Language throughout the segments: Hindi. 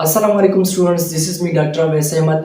Assalamu alaikum students, this is me Dr. Awais Ahmed,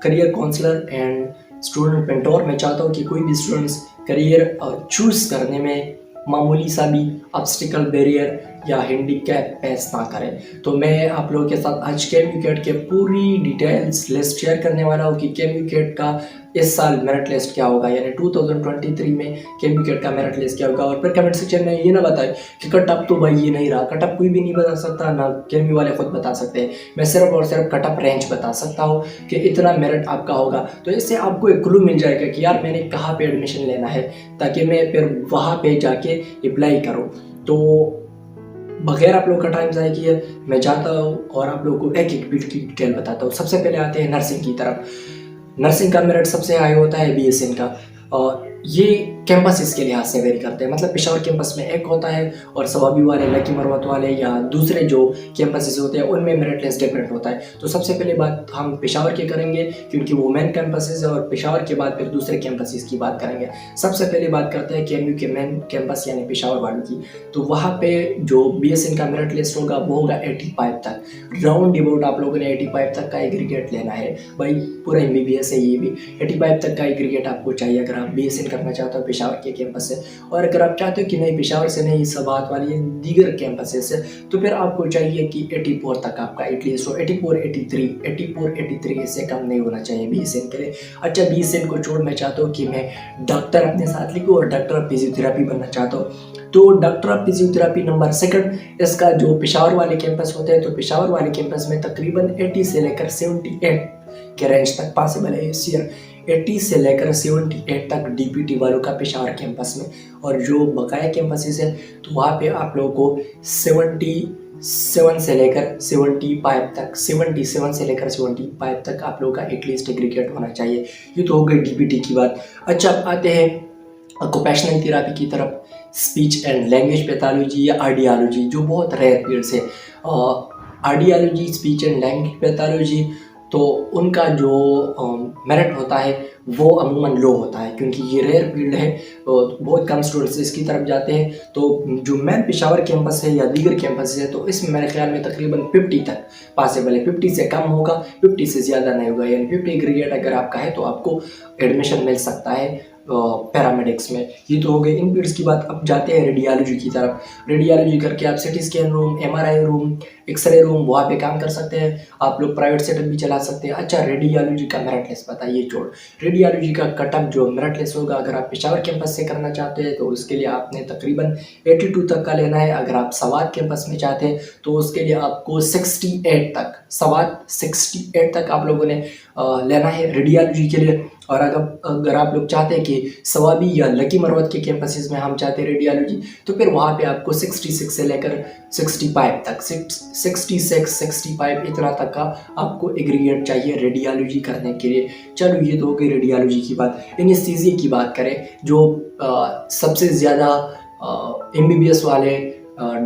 career counselor and student mentor। मैं चाहता हूँ कि कोई भी स्टूडेंट्स करियर चूज़ करने में मामूली सा भी ऑब्स्टिकल बैरियर या हैंडीकैप फेस ना करें। तो मैं आप लोगों के साथ आज केम्यूकेट के पूरी डिटेल्स लिस्ट शेयर करने वाला हूँ कि केम्यूकेट का इस साल मेरिट लिस्ट क्या होगा, यानी 2023 में केम्यूकेट का मेरिट लिस्ट क्या होगा। और फिर कमेंट सेक्शन में ये ना बताए कि कट ऑफ तो भाई ये नहीं रहा। कट ऑफ कोई भी नहीं बता सकता, ना केम्यू वाले खुद बता सकते हैं। मैं सिर्फ और सिर्फ कट ऑफ रेंज बता सकता हूँ कि इतना मेरिट आपका होगा। तो इससे आपको एक क्लू मिल जाएगा कि यार मैंने कहाँ पे एडमिशन लेना है, ताकि मैं फिर वहाँ पे जाके अप्लाई करूँ। तो बगैर आप लोग का टाइम ज़ाया किए मैं जाता हूँ और आप लोगों को एक एक फील्ड की डिटेल बताता हूँ। सबसे पहले आते हैं नर्सिंग की तरफ। नर्सिंग का मेरिट सबसे हाई होता है BSN का, और ये कैंपस इसके लिहाज से वेरी करते हैं। मतलब पेशावर कैंपस में एक होता है और सवाबी वाले, लकी मरवत वाले या दूसरे जो कैंपसेस होते हैं उनमें मेरिट लिस्ट डिफरेंट होता है। तो सबसे पहले बात हम पेशावर की करेंगे क्योंकि वो मेन कैंपसेस है, और पेशावर के बाद फिर दूसरे कैंपसेस की बात करेंगे। सबसे पहले बात करते हैं KMU के मेन कैंपस यानी पेशावर वालों की। तो वहाँ पे जो BSN का मेरिट लिस्ट होगा वो होगा 85 तक। राउंड अबाउट आप लोगों ने 85 तक का एग्रीगेट लेना है भाई। पूरा MBBS है ये भी। 85 तक का एग्रीगेट आपको चाहिए अगर आप BSN करना चाहते हो पेशावर के कैंपस से। और अगर आप चाहते हो कि नहीं पेशावर से नहीं, सवात वाली दीगर कैंपसेस से, तो फिर आपको चाहिए कि 84 तक आपका एटलीस्ट हो। 84 83 इससे कम नहीं होना चाहिए BSN के लिए। अच्छा, BSN को छोड़ मैं चाहता हूँ कि मैं डॉक्टर अपने साथ लिखूँ और डॉक्टर ऑफ फिजियोथेरेपी बनना चाहता हूँ। तो डॉक्टर ऑफ फिजियोथेरेपी नंबर 2 इसका जो पेशावर वाले कैंपस होते हैं, तो पेशावर वाले कैंपस में तकरीबन 80 से लेकर 78 के रेंज तक पॉसिबल है इस ईयर। 80 से लेकर 78 तक DPT वालों का पेशावर कैंपस में। और जो बकाया कैंपसेस है तो वहाँ पे आप लोगों को 77 से लेकर 75 तक, 77 से लेकर 75 तक आप लोगों का एटलीस्ट एग्रीगेट होना चाहिए। ये तो हो गई DPT की बात। अच्छा, अब आते हैं ऑक्यूपेशनल थेरेपी की तरफ। स्पीच एंड लैंग्वेज पैथोलॉजी या आर्डियोलॉजी, जो बहुत रेयर फील्ड्स है। आर्डियोलॉजी, स्पीच एंड लैंग्वेज पैथोलॉजी, तो उनका जो मेरिट होता है वो अमूमन लो होता है क्योंकि ये रेयर फील्ड है। बहुत कम स्टूडेंट्स इसकी तरफ जाते हैं। तो जो मेन पेशावर कैंपस है या दीगर कैंपस है तो इसमें मेरे ख्याल में तकरीबन 50 तक पॉसिबल है। 50 से कम होगा, 50 से ज़्यादा नहीं होगा। यानी 50 एग्रीगेट अगर आपका है तो आपको एडमिशन मिल सकता है पैरामेडिक्स में। ये तो हो गए इन फील्ड्स की बात। अब जाते हैं रेडियोलॉजी की तरफ। रेडियोलॉजी करके आप CT scan room, MRI room, X ray room वहाँ पे काम कर सकते हैं। आप लोग प्राइवेट सेटअप भी चला सकते हैं। अच्छा, रेडियोलॉजी का मेरिट लिस्ट बताइए छोड़। रेडियोलॉजी का कटअप जो मेरिट लिस्ट होगा, अगर आप पेशावर कैंपस से करना चाहते हैं तो उसके लिए आपने तकरीबन 82 तक का लेना है। अगर आप सवात कैंपस में चाहते हैं तो उसके लिए आपको 68 तक, सवात 68 तक आप लोगों ने लेना है रेडियोलॉजी के लिए। और अगर आप लोग चाहते हैं कि सवाबी या लकी मरवत के कैंपसेस में हम चाहते हैं रेडियोलॉजी, तो फिर वहाँ पे आपको 66 से लेकर 65 तक, 66 65 इतना तक का आपको एग्रीगेट चाहिए रेडियोलॉजी करने के लिए। चलो, ये तो हो गई रेडियोलॉजी की बात। एनेस्थीसिया की बात करें, जो सबसे ज़्यादा MBBS वाले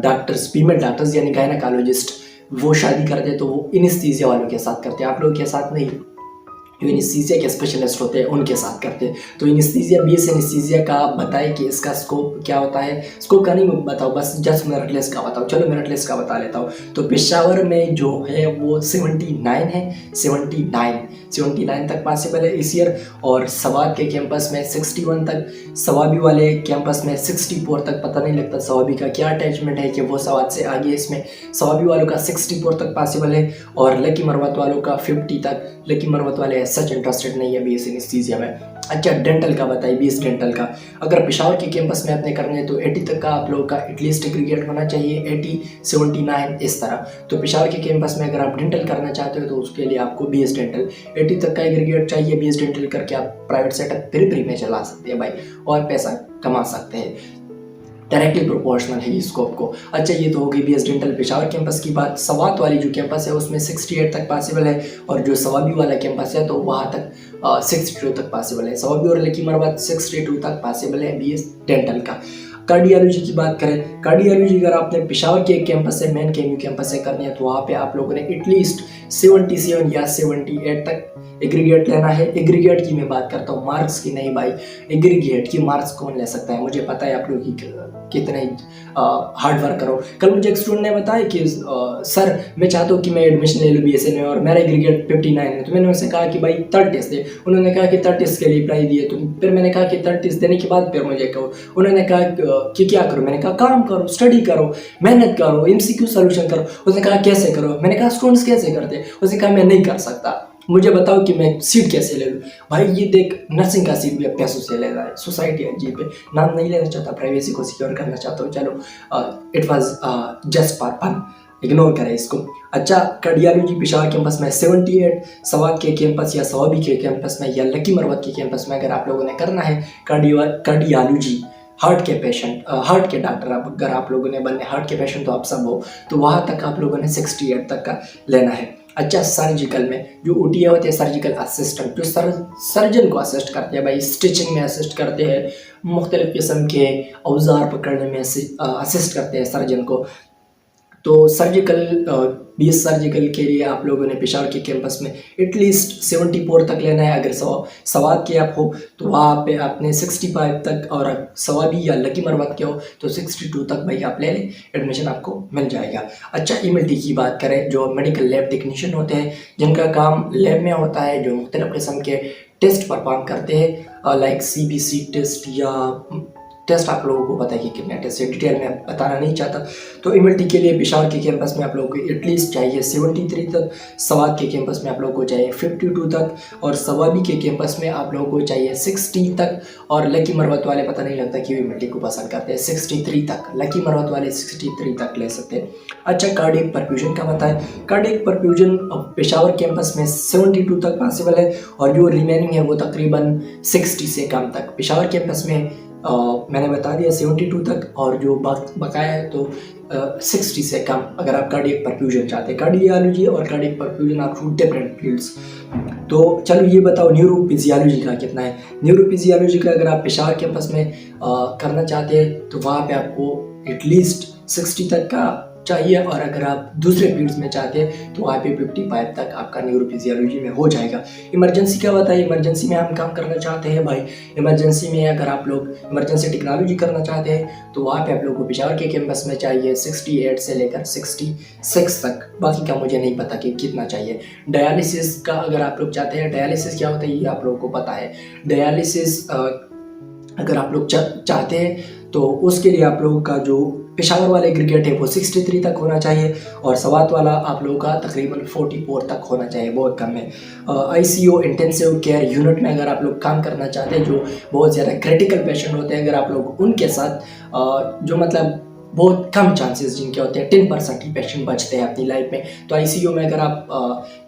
डॉक्टर्स, फीमेल डॉक्टर्स यानी गायनेकोलॉजिस्ट वो शादी करते हैं तो वो एनेस्थीसिया वालों के साथ करते हैं, आप लोगों के साथ नहीं। जो एनेस्थीसिया के स्पेशलिस्ट होते हैं उनके साथ करते हैं। तो एनेस्थीसिया, BS एनेस्थीसिया का बताएं कि इसका स्कोप क्या होता है। स्कोप का नहीं बताओ, बस जस्ट मेरिट लिस्ट का बताओ। चलो, मेरिट लिस्ट का बता लेता हूँ। तो पेशावर में जो है वो 79 है, 79 तक पॉसिबल है इस ईयर। और सवाब के कैंपस में 61 तक, सवाबी वाले कैंपस में 64 तक। पता नहीं लगता सवाबी का क्या अटैचमेंट है कि वो सवाब से आगे इसमें। सवाबी वालों का 64 तक पॉसिबल है और लकी मरवत वालों का 50 तक। लकी मरवत वाले सच इंटरेस्टेड नहीं है BS एनेस्थीसिया में। अच्छा, डेंटल का बताइए। BS डेंटल का अगर पेशावर के कैंपस में अपने करने हैं तो 80 तक का आप लोगों का एटलीस्ट एग्रीगेट होना चाहिए, 80 79 इस तरह। तो पेशावर के कैंपस में अगर आप डेंटल करना चाहते हो तो उसके लिए आपको BS डेंटल 80 तक का एग्रीगेट चाहिए। BS डेंटल करके आप प्राइवेट सेटअप फ्री में चला सकते हैं भाई, और पैसा कमा सकते हैं। डायरेक्टली प्रोपोर्शनल है इस स्कोप को। अच्छा, ये तो हो गई BS डेंटल पेशावर कैंपस की बात। सवात वाली जो कैंपस है उसमें 68 तक पॉसिबल है, और जो सवाबी वाला कैंपस है तो वहाँ तक 62 तक पॉसिबल है। सवाबी और लकी मरवत 62 तक पॉसिबल है BS डेंटल का। कार्डियोलॉजी की बात करें, कार्डियोलॉजी अगर आपने पेशावर के एक कैंपस से, मेन KMU कैंपस से करनी है तो वहाँ पे आप लोगों ने एटलीस्ट 77 या 78 तक एग्रीगेट लेना है। एग्रीगेट की मैं बात करता हूँ, मार्क्स की नहीं भाई। एग्रीगेट की मार्क्स कौन ले सकता है, मुझे पता है आप लोग कितने हार्ड वर्क करो। कल मुझे एक स्टूडेंट ने बताया कि सर मैं चाहता हूँ कि मैं एडमिशन ले लूँ BSc में और मेरा एग्रीगेट 59 है। तो मैंने उनसे कहा कि भाई 3rd टेस्ट दे। उन्होंने कहा कि 3rd टेस्ट के लिए अप्लाई दिए। तो फिर मैंने कहा कि 3rd टेस्ट देने के बाद फिर मुझे कहो। उन्होंने कहा कि क्या करो? मैंने कहा काम करो, स्टडी करो, मेहनत करो, MCQ सोल्यूशन करो। उसने कहा कैसे करो? मैंने कहा स्टूडेंट्स कैसे करते हैं? उसने कहा मैं नहीं कर सकता, मुझे बताओ कि मैं सीट कैसे ले लूँ। भाई ये देख, नर्सिंग का सीट भी अब पैसों से ले रहा है। सोसाइटी है जी पे, नाम नहीं लेना चाहता, प्राइवेसी को सिक्योर करना चाहता हूँ। चलो it was just for fun, ignore करें इसको। अच्छा, कार्डियोलॉजी पेशावर कैंपस में 78, सवात के कैंपस या सवाबी के कैंपस में या लकी मरवत के कैंपस में अगर आप लोगों ने करना है कार्डियोलॉजी, हार्ट के पेशेंट, हार्ट के डॉक्टर, अगर आप लोगों ने बनने हार्ट के पेशेंट तो आप सब हो, तो वहाँ तक आप लोगों ने 68 तक का लेना है। अच्छा, सर्जिकल में जो OTA होते हैं, सर्जिकल असिस्टेंट, जो सर्जन को असिस्ट करते हैं, भाई स्टिचिंग में असिस्ट करते हैं, मुख्तलिफ किस्म के औजार पकड़ने में असिस्ट करते हैं सर्जन को। तो सर्जिकल BS सर्जिकल के लिए आप लोगों ने पेशावर के कैंपस में एटलीस्ट 74 तक लेना है। अगर सवात के आप हो तो वहाँ पे आपने 65 तक, और सवाबी या लकी मरवत के हो तो 62 तक भाई आप ले लें, एडमिशन आपको मिल जाएगा। अच्छा, EMLT की बात करें, जो मेडिकल लैब टेक्नीशियन होते हैं जिनका काम लैब में होता है, जो मुख्तलिफ किस्म के टेस्ट परफॉर्म करते हैं, लाइक CBC टेस्ट या टेस्ट, आप लोगों को पता है कि कितने टेस्ट है, डिटेल में बताना नहीं चाहता। तो EMLT के लिए पेशावर के कैंपस में आप लोगों को एटलीस्ट चाहिए 73 तक, सवात के कैंपस में आप लोगों को चाहिए 52 तक, और सवाबी के कैंपस में आप लोगों को चाहिए 60 तक, और लकी मरवत वाले पता नहीं लगता कि EMLT को पसंद करते हैं, 63 तक, लकी मरवत वाले 63 तक ले सकते हैं। अच्छा, कार्डियक परफ्यूजन का बताएं, कार्डियक परफ्यूजन पेशावर कैंपस में 72 तक पॉसिबल है, और जो रिमेनिंग है वो तकरीबन 60 से कम तक। पेशावर कैंपस में मैंने बता दिया 72 तक, और जो बकाया है तो 60 से कम अगर आप कार्डियक परफ्यूजन चाहते हैं। कार्डियोलॉजी और cardiac perfusion are two different fields. तो चलो ये बताओ न्यूरोफिजियोलॉजी का कितना है। न्यूरोफिजियोलॉजी का अगर आप पेशावर कैंपस में करना चाहते हैं तो वहाँ पे आपको एटलीस्ट 60 तक का चाहिए, और अगर आप दूसरे फील्ड्स में चाहते हैं तो वहाँ पे 55 तक आपका न्यूरोफिजियोलॉजी में हो जाएगा। इमरजेंसी क्या बताइए, इमरजेंसी में हम काम करना चाहते हैं भाई, इमरजेंसी में अगर आप लोग इमरजेंसी टेक्नोलॉजी करना चाहते हैं तो वहाँ पे आप लोगों को पेशावर के कैंपस में चाहिए 68 से लेकर 66 तक, बाकी का मुझे नहीं पता कि कितना चाहिए। डायलिसिस का अगर आप लोग चाहते हैं, डायलिसिस क्या होता है ये आप लोगों को पता है। डायलिसिस अगर आप लोग चाहते हैं तो उसके लिए आप लोगों का जो पेशावर वाला एग्रीगेट है वो 63 तक होना चाहिए, और सवात वाला आप लोगों का तकरीबन 44 तक होना चाहिए, बहुत कम है। ICU इंटेंसिव केयर यूनिट में अगर आप लोग काम करना चाहते हैं, जो बहुत ज़्यादा क्रिटिकल पेशेंट होते हैं, अगर आप लोग उनके साथ जो मतलब बहुत कम चांसेस जिनके होते हैं, 10% ही पेशेंट बचते हैं अपनी लाइफ में, तो ICU में अगर आप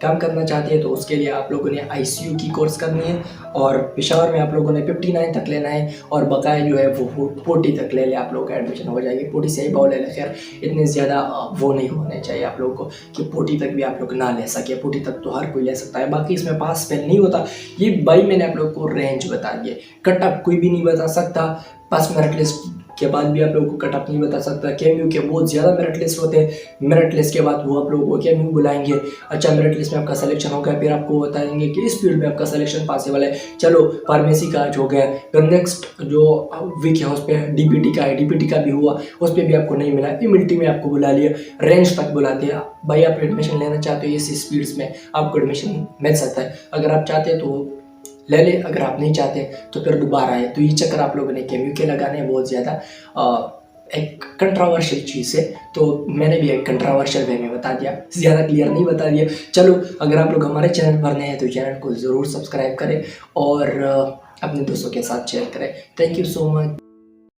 काम करना चाहते हैं तो उसके लिए आप लोगों ने ICU की कोर्स करनी है, और पेशावर में आप लोगों ने 59 तक लेना है, और बकाया जो है वो 40 तक ले ले, आप लोगों का एडमिशन हो जाएगी। 40 से ही बहुत ले ले, खैर इतने ज़्यादा वो नहीं होने चाहिए आप लोगों को कि 40 तक भी आप लोग ना ले सके। 40 तक तो हर कोई ले सकता है, बाकी इसमें पास फेल नहीं होता। ये भाई मैंने आप लोग को रेंज बता दिए, कट ऑफ कोई भी नहीं बता सकता, पास मेरिट लिस्ट के बाद भी आप लोगों को कट ऑफ नहीं बता सकता। KMU के बहुत ज़्यादा मेरिट लिस्ट होते हैं, मेरिट लिस्ट के बाद वो आप लोगों को KMU बुलाएंगे। अच्छा, मेरिट लिस्ट में आपका सिलेक्शन हो गया, फिर आपको बताएंगे कि इस फील्ड में आपका सिलेक्शन पॉसिबल है। चलो फार्मेसी का आज हो गया, फिर नेक्स्ट जो वीक है उस पर DPT का है, DPT का भी हुआ, उस पर भी आपको नहीं मिला, EMLT में आपको बुला लिया, रेंज तक बुलाते हैं। भाई आप एडमिशन लेना चाहते हो इस फील्ड्स में, आपको एडमिशन मिल सकता है। अगर आप चाहते हैं तो ले ले, अगर आप नहीं चाहते तो फिर दोबारा है। तो ये चक्कर आप लोगों ने KMU के लगाने हैं, बहुत ज़्यादा एक कंट्रोवर्शियल चीज़ है, तो मैंने भी एक कंट्रोवर्शियल वे में बता दिया, ज़्यादा क्लियर नहीं बता दिया। चलो, अगर आप लोग हमारे चैनल पर नए हैं तो चैनल को ज़रूर सब्सक्राइब करें और अपने दोस्तों के साथ शेयर करें। Thank you so much.